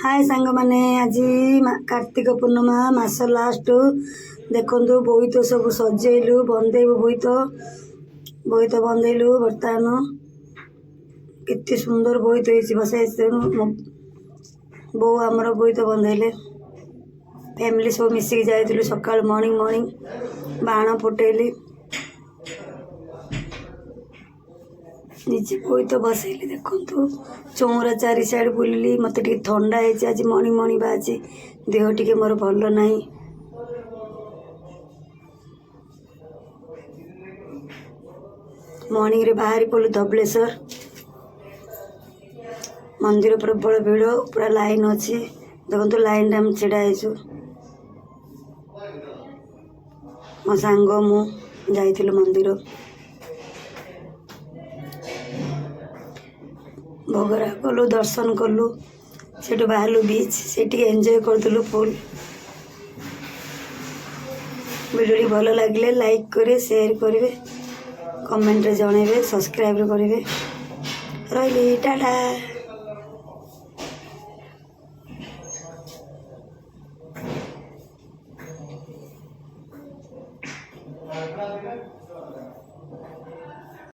हाय सांग मैंने आज कार्तिक पूर्णिमा मास लास्ट देखु बोईत सब सजेलु बंदेबु बोईत बंदेलु बर्तमान केते सुंदर बोईत बसाई बो आमर बोईत बंदेले फैमिली सब मिसिक जाइलु सकाल मॉर्निंग बाण फुटेली निजे बोईत बसैली देखु चौरा चारि साइड बुलली मत टे ठंडा है आज मणि बाजी देह टी मोर भल ना मॉर्निंग रे बाहरी पड़ू धबलेश्वर मंदिर प्रबल भीड़ पूरा लाइन अच्छी देखो लाइन रे छिड़ा मो सांग मु जाइलु मंदिर भोगरा कलु दर्शन कलु से बाहर बीच से एंजॉय करदलु फुल वीडियो भल लगे लाइक करे शेयर करेंगे कमेंट रे जणेबे सब्सक्राइब करेंगे रही टाटा।